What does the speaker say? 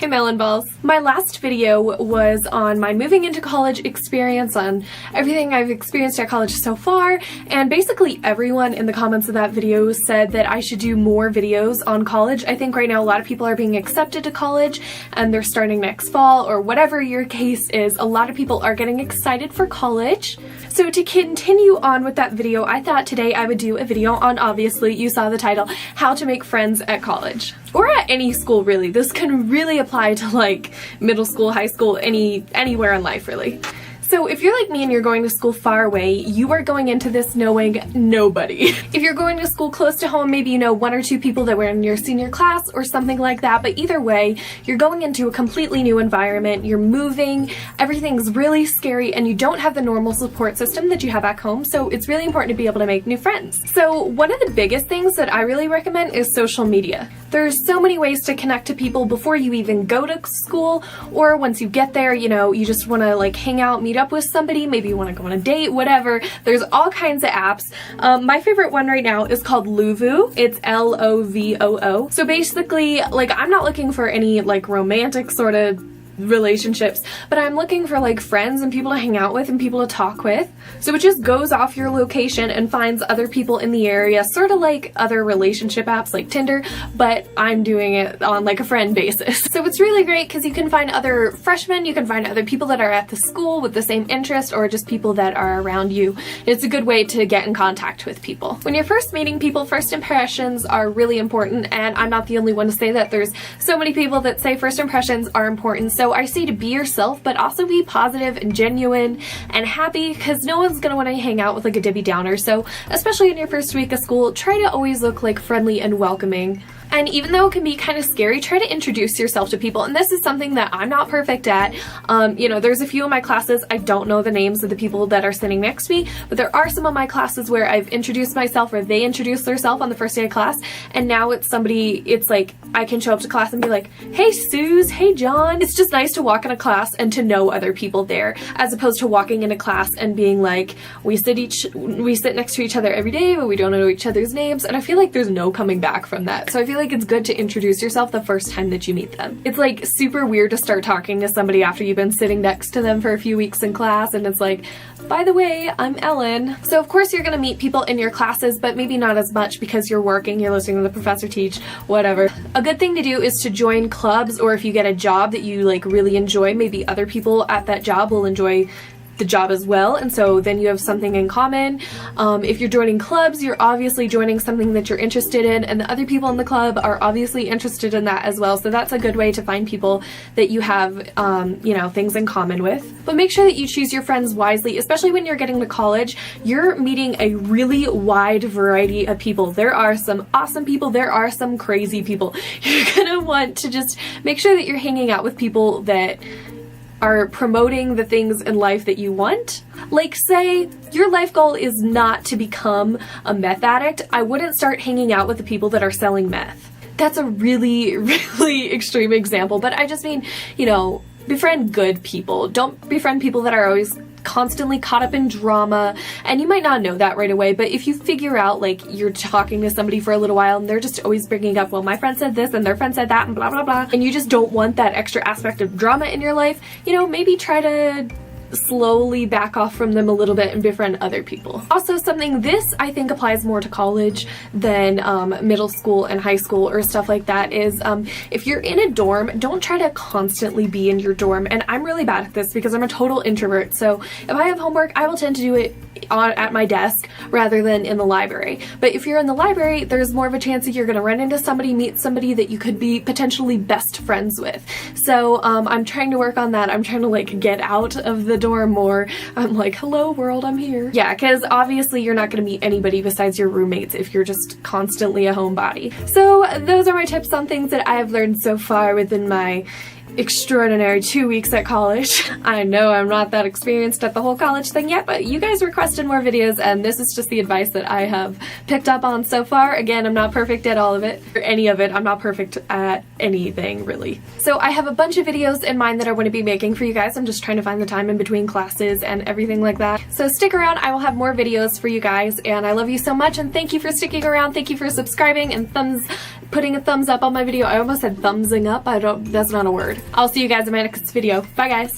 Hey melon balls. My last video was on my moving into college experience, on everything I've experienced at college so far, and basically everyone in the comments of that video said that I should do more videos on college. I think right now a lot of people are being accepted to college and they're starting next fall, or whatever your case is. A lot of people are getting excited for college. So to continue on with that video, I thought today I would do a video on, obviously you saw the title, how to make friends at college. Or at any school really. This can really apply to like middle school, high school, anywhere in life really. So if you're like me and you're going to school far away, you are going into this knowing nobody. If you're going to school close to home, maybe you know one or two people that were in your senior class or something like that, but either way, you're going into a completely new environment, you're moving, everything's really scary, and you don't have the normal support system that you have back home, so it's really important to be able to make new friends. So one of the biggest things that I really recommend is social media. There's so many ways to connect to people before you even go to school, or once you get there, you know, you just want to like hang out, meet up with somebody, maybe you want to go on a date, whatever. There's all kinds of apps. My favorite one right now is called Lovoo. It's Lovoo. So basically, like, I'm not looking for any like romantic sort of relationships, but I'm looking for like friends and people to hang out with and people to talk with. So it just goes off your location and finds other people in the area, sort of like other relationship apps like Tinder, but I'm doing it on like a friend basis. So it's really great because you can find other freshmen, you can find other people that are at the school with the same interest, or just people that are around you. It's a good way to get in contact with people. When you're first meeting people, first impressions are really important, and I'm not the only one to say that. There's so many people that say first impressions are important. So I say to be yourself, but also be positive and genuine and happy, because no one's gonna want to hang out with like a Debbie Downer. So especially in your first week of school, try to always look like friendly and welcoming. And even though it can be kind of scary, try to introduce yourself to people. And this is something that I'm not perfect at. You know, there's a few of my classes, I don't know the names of the people that are sitting next to me, but there are some of my classes where I've introduced myself, or they introduced themselves on the first day of class, and now it's somebody, it's like, I can show up to class and be like, hey Suze, hey John. It's just nice to walk in a class and to know other people there, as opposed to walking into class and being like, we sit next to each other every day, but we don't know each other's names, and I feel like there's no coming back from that. So I feel like it's good to introduce yourself the first time that you meet them. It's like super weird to start talking to somebody after you've been sitting next to them for a few weeks in class, and it's like, by the way, I'm Ellen. So of course you're gonna meet people in your classes, but maybe not as much because you're working, you're listening to the professor teach, whatever. A good thing to do is to join clubs, or if you get a job that you like really enjoy, maybe other people at that job will enjoy the job as well, and so then you have something in common. If you're joining clubs, you're obviously joining something that you're interested in, and the other people in the club are obviously interested in that as well, so that's a good way to find people that you have you know, things in common with. But make sure that you choose your friends wisely, especially when you're getting to college. You're meeting a really wide variety of people. There are some awesome people, there are some crazy people. You're gonna want to just make sure that you're hanging out with people that are promoting the things in life that you want. Like, say your life goal is not to become a meth addict, I wouldn't start hanging out with the people that are selling meth. That's a really, really extreme example, but I just mean, you know, befriend good people. Don't befriend people that are always constantly caught up in drama, and you might not know that right away, but if you figure out like you're talking to somebody for a little while and they're just always bringing up, well, my friend said this and their friend said that and blah blah blah, and you just don't want that extra aspect of drama in your life, you know, maybe try to slowly back off from them a little bit and befriend other people. Also, something this I think applies more to college than middle school and high school or stuff like that is if you're in a dorm, don't try to constantly be in your dorm. And I'm really bad at this because I'm a total introvert, so if I have homework, I will tend to do it at my desk rather than in the library. But if you're in the library, there's more of a chance that you're gonna run into somebody, meet somebody that you could be potentially best friends with. So I'm trying to work on that. I'm trying to like get out of the dorm more. I'm like, hello world, I'm here. Yeah, because obviously you're not gonna meet anybody besides your roommates if you're just constantly a homebody. So those are my tips on things that I have learned so far within my extraordinary 2 weeks at college. I know I'm not that experienced at the whole college thing yet, but you guys requested more videos and this is just the advice that I have picked up on so far. Again, I'm not perfect at all of it, or any of it. I'm not perfect at anything, really. So I have a bunch of videos in mind that I want to be making for you guys. I'm just trying to find the time in between classes and everything like that. So stick around, I will have more videos for you guys, and I love you so much, and thank you for sticking around. Thank you for subscribing and putting a thumbs up on my video. I almost said thumbsing up. That's not a word. I'll see you guys in my next video. Bye guys.